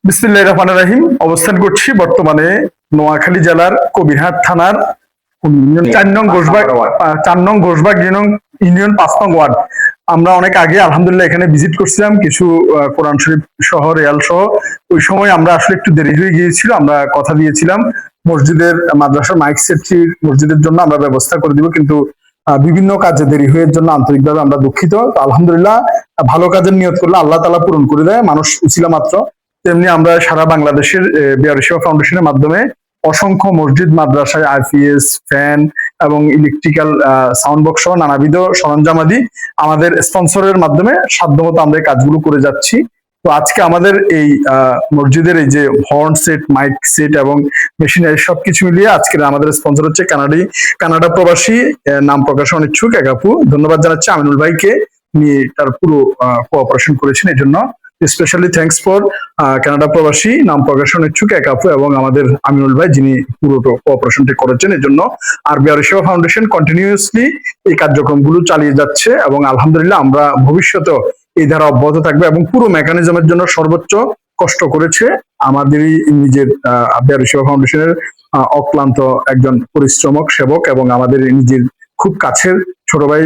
বিসমিল্লাহির রহমানির রহিম। অবস্থান করছি বর্তমানে নোয়াখালী জেলার কবিরহাট থানার 4 নং ঘোষবাগ ইউনিয়ন 5 নং ওয়ার্ড। আমরা অনেক আগে আলহামদুলিল্লাহ এখানে ভিজিট করছিলাম কিছু কোরআন শরীফ সহ রেয়াল সহ। ওই সময় আমরা আসলে একটু দেরি হয়ে গিয়েছিল। আমরা কথা দিয়েছিলাম মসজিদের মাদ্রাসার মাইক সেটটির মসজিদের জন্য আমরা ব্যবস্থা করে দিব, কিন্তু বিভিন্ন কাজে দেরি হয়ে জন্য আন্তরিকভাবে আমরা দুঃখিত। আলহামদুলিল্লাহ ভালো কাজের নিয়ত করলে আল্লাহ তাআলা পূরণ করে দেয়, মানুষ উছিলা মাত্র। তেমনি আমরা সারা বাংলাদেশের বিহারিসেবা ফাউন্ডেশনের মাধ্যমে অসংখ্য মসজিদ মাদ্রাসায় আইপিএস ফ্যান এবং ইলেকট্রিক্যাল সাউন্ড বক্স সহ নানাবিধ সরঞ্জামাদি আমাদের স্পন্সরের মাধ্যমে সাধ্যমতো আমরা এই কাজগুলো করে যাচ্ছি। তো আজকে আমাদের এই মসজিদের এই যে হর্ন সেট, মাইক সেট এবং মেশিনারি সবকিছু মিলিয়ে আজকের আমাদের স্পন্সর হচ্ছে কানাডা প্রবাসী, নাম প্রকাশ অনিচ্ছুক এক আপু। ধন্যবাদ জানাচ্ছি আমিনুল ভাইকে, নিয়ে তার পুরো কোঅপারেশন করেছেন। এই জন্য স্পেশালি থ্যাঙ্কস ফর কানাডা প্রবাসী, নাম প্রকাশন ইচ্ছুক এক আপু এবং আমাদের আমিনুল ভাই, যিনি পুরো কোঅপারেশনটি করেছেন। এই জন্য আর বিহারিসেবা ফাউন্ডেশন কন্টিনিউয়াসলি এই কার্যক্রমগুলো চালিয়ে যাচ্ছে এবং আলহামদুলিল্লাহ আমরা ভবিষ্যতেও এই ধারা অব্যাহত থাকবে এবং পুরো মেকানিজমের জন্য সর্বোচ্চ কষ্ট করেছে আমাদেরই নিজের বিহারিসেবা ফাউন্ডেশনের অক্লান্ত একজন পরিশ্রমক সেবক এবং আমাদের নিজের খুব কাছের ছোট ভাই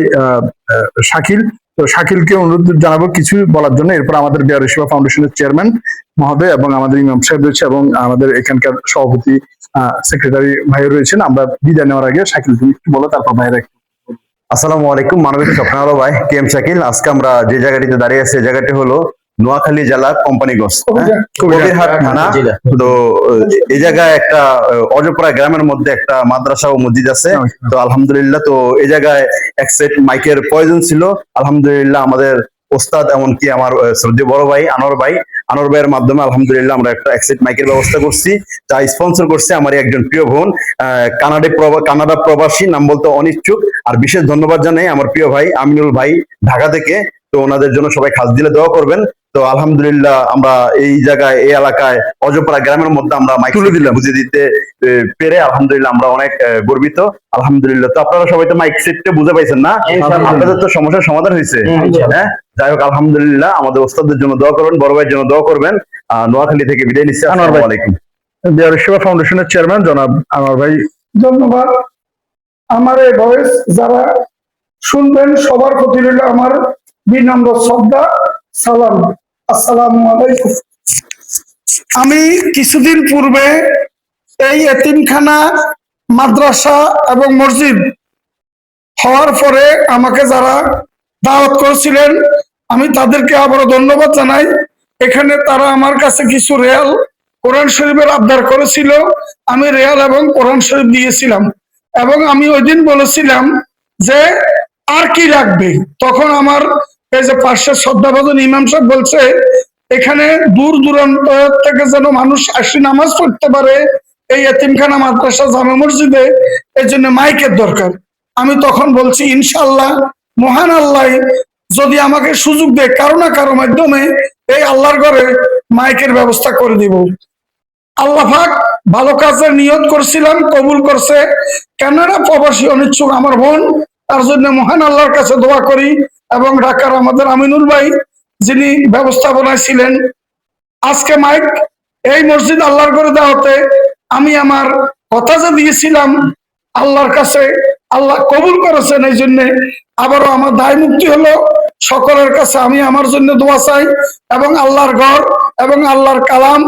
শাকিল। তো শাকিলকে অনুরোধ জানাবো কিছু বলার জন্য। এরপর আমাদের বিহারিসেবা ফাউন্ডেশনের চেয়ারম্যান মহোদয় এবং আমাদের ইমাম সাহেব রয়েছে এবং আমাদের এখানকার সভাপতি সেক্রেটারি ভাই রয়েছেন। আমরা বিদায় নেওয়ার আগে শাকিল তুমি একটু বলো, তারপর ভাইরা। আসসালামু আলাইকুম, মানবিক স্বপ্নালো ভাই, কে এম শাকিল। আজকে আমরা যে জায়গাটিতে দাঁড়িয়ে আছি, জায়গাটি হলো নোয়াখালী জেলার কোম্পানিগঞ্জ, কবিরহাট থানা। তো এই জায়গায় একটা অজপরা গ্রামের মধ্যে একটা মাদ্রাসা ও মসজিদ আছে। তো আলহামদুলিল্লাহ, তো এই জায়গায় এক সেট মাইকের প্রয়োজন ছিল। আলহামদুলিল্লাহ আমাদের ওস্তাদ এমনকি আমার শ্রদ্ধেয় বড় ভাই আনোয়ার ভাইয়ের মাধ্যমে আলহামদুলিল্লাহ আমরা একটা এক সেট মাইকের ব্যবস্থা করছি, যা স্পন্সর করছে আমার একজন প্রিয় বোন, কানাডা প্রবাসী, নাম বলতে অনিচ্ছুক। আর বিশেষ ধন্যবাদ জানাই আমার প্রিয় ভাই আমিনুল ভাই, ঢাকা থেকে। তো ওনাদের জন্য সবাই খাস দিলে দোয়া করবেন। তো আলহামদুলিল্লাহ আমরা এই জায়গায়, এই এলাকায় অজপরা গ্রামের মধ্যে আমরা মাইক তুলে দিলাম, বুঝিয়ে দিতে পেরে আলহামদুলিল্লাহ আমরা অনেক গর্বিত। আলহামদুলিল্লাহ। তো আপনারা সবাই তো মাইক সেটটা বুঝে পাইছেন না? আপনাদের তো সমস্যার সমাধান হয়েছে। হ্যাঁ, যাই হোক আলহামদুলিল্লাহ। আমাদের ওস্তাদের জন্য দোয়া করবেন, বড় ভাইয়ের জন্য দোয়া করবেন। নোয়াখালী থেকে বিদায় নিচ্ছি। আসসালামু আলাইকুম। বিহারিসেবা ফাউন্ডেশনের চেয়ারম্যান জনাব আনোয়ার ভাই। ধন্যবাদ। আমার এই ভয়েস যারা শুনবেন সবার প্রতি রইল আমার বিনম্র শ্রদ্ধা, সালাম। আসসালামু আলাইকুম। আমি কিছুদিন পূর্বে এই এতিমখানা, মাদ্রাসা এবং মসজিদ হওয়ার পরে আমাকে যারা দাওয়াত করেছিলেন আমি তাদেরকে আবারও ধন্যবাদ জানাই। এখানে তারা আমার কাছে কিছু রেয়াল কোরআন শরীফের আবদার করেছিল, আমি রেয়াল এবং কোরআন শরীফ দিয়েছিলাম এবং আমি ওই দিন বলেছিলাম যে আর কি লাগবে। তখন আমার এই যে পাশের শ্রদ্ধাভাজন ইমাম সাহেব বলছে এখানে দূর দূরান্ত থেকে যেন মানুষ আসি নামাজ পড়তে পারে এই এতিমখানা, মাদ্রাসা, জামে মসজিদে, এই জন্য মাইকের দরকার। আমি তখন বলছি ইনশাল্লাহ মহান আল্লাহ যদি আমাকে সুযোগ দেয় কারো না কারো মাধ্যমে এই আল্লাহর ঘরে মাইকের ব্যবস্থা করে দিব। আল্লাহ পাক ভালো কাজের নিয়ত করছিলাম, কবুল করছে। কানাডা প্রবাসী অনিচ্ছুক আমার বোন, তার জন্য মহান আল্লাহর কাছে দোয়া করি এবং ঢাকার আমাদের আমিনুল ভাই যিনি ব্যবস্থাপনায় ছিলেন। আজকে মাইক এই মসজিদ আল্লাহর ঘরে দেওয়াতে আমি আমার কথা যে দিয়েছিলাম আল্লাহর কাছে আল্লাহ কবুল করেছেন। এই জন্য আবারও আমার দায় মুক্তি হলো। সকলের কাছে আমি আমার জন্য দোয়া চাই এবং আল্লাহর ঘর এবং আল্লাহর কালাম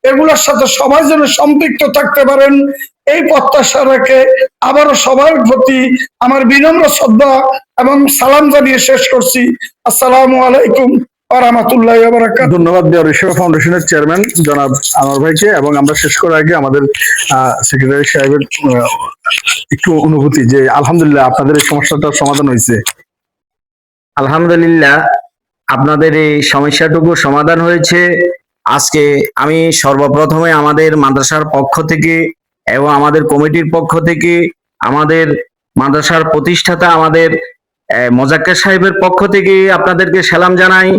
এগুলোর সাথে সবাই যেন সম্পৃক্ত থাকতে পারেন এই প্রত্যাশা রেখে আবারও সবার প্রতি আমার বিনম্র শ্রদ্ধা এবং সালাম জানিয়ে শেষ করছি। আসসালামু আলাইকুম ওয়া রাহমাতুল্লাহি ওয়া বারাকাতুহু। ধন্যবাদ বিহারিসেবা ফাউন্ডেশনের চেয়ারম্যান জনাব আনোয়ার ভাইকে। এবং আমরা শেষ করার আগে আমাদের সেক্রেটারি সাহেবের একটু অনুভূতি যে আলহামদুলিল্লাহ আপনাদের এই সমস্যাটার সমাধান হয়েছে। আলহামদুলিল্লাহ আপনাদের এই সমস্যাটুকু সমাধান হয়েছে। আজকে আমি সর্বপ্রথমে আমাদের মাদ্রাসার পক্ষ থেকে এবং আমাদের কমিটির পক্ষ থেকে, আমাদের মাদ্রাসার প্রতিষ্ঠাতা আমাদের মোজাক্কের সাহেবের পক্ষ থেকে আপনাদেরকে সালাম জানাই।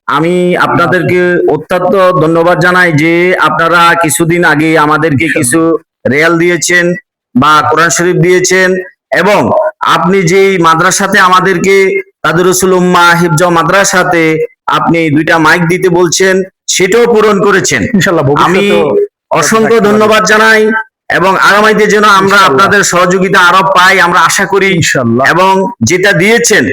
আমি আপনাদেরকে অত্যন্ত ধন্যবাদ জানাই যে আপনারা কিছুদিন আগে আমাদেরকে কিছু রেয়াল দিয়েছেন বা কোরআন শরীফ দিয়েছেন এবং আপনি যেই মাদ্রাসাতে আমাদেরকে তাদের রসুল উম্মাহ হিফজ মাদ্রাসাতে আপনি 2টা মাইক দিতে বলছেন, সেটাও পূরণ করেছেন। ইনশাআল্লাহ আমি ভবিষ্যতেও অসংখ্য ধন্যবাদ জানাই এবং আগামীতে যেন আমরা আপনাদের সহযোগিতা আরো পাই আমরা আশা করি, ইনশাআল্লাহ এবং যেটা দিয়েছেন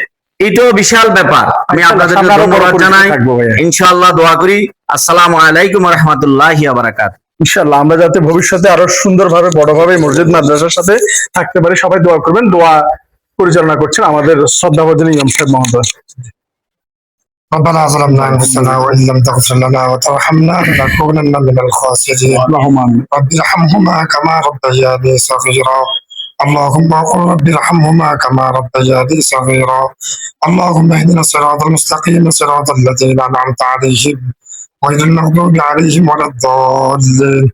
এটাও বিশাল ব্যাপার। আমি আপনাদেরকে সামনে আরো বড় ধন্যবাদ পরিসরে জানাই। থাকবো ভাইয়া। ইনশাআল্লাহ দোয়া করি। আসসালামু আলাইকুম ওয়া রাহমাতুল্লাহি ওয়া বারাকাতুহু। ইনশাআল্লাহ আমরা যাতে ভবিষ্যতে আরো সুন্দরভাবে বড়ভাবে মসজিদ মাদ্রাসার সাথে থাকতে পারি, সবাই দোয়া করবেন। দোয়া পরিচালনা করছেন আমাদের শ্রদ্ধাভাজন ইমাম সাহেব মহোদয়। ربنا ظلمنا انفسنا وان لم تغفر لنا وترحمنا لنكونن من الخاسرين. اللهم آمين. رب ارحمهما كما ربياني صغيرا. اللهم قل رب ارحمهما كما ربياني صغيرا. اللهم اهدنا الصراط المستقيم صراط الذين انعمت عليهم غير المغضوب عليهم ولا الضالين.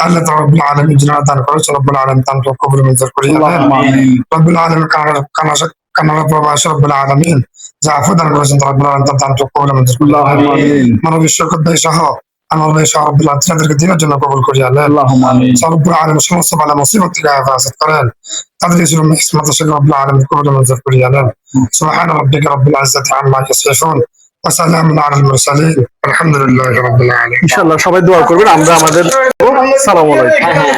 الله رب العالمين جنات القرش رب العالمين تنتو قبل من ذكر اللهم آمين. رب العالمين كان رب رب العالمين জাফরদান করেছেন রব العالمين تنتو قبل من ذكر اللهم آمين. মানব ঈশ্বরকে সহ আমার সহ রব العالمين তাদেরকে দিনের জন্য কবুল করিয়া নেন। اللهم آمين. رب العالمين সমস্ত বালা মুসিবত থেকে হেফাজত করেন। তাদের ছিল মাদ্রাসা রব العالمين কবুল মঞ্জুর করিয়া নেন। سبحان ربك رب العزة عما يصفون وسلام على المرسلين والحمد لله رب العالمين. ইনশাআল্লাহ সবাই দোয়া করবেন। আমরা আমাদের সালাম আলাইকুম।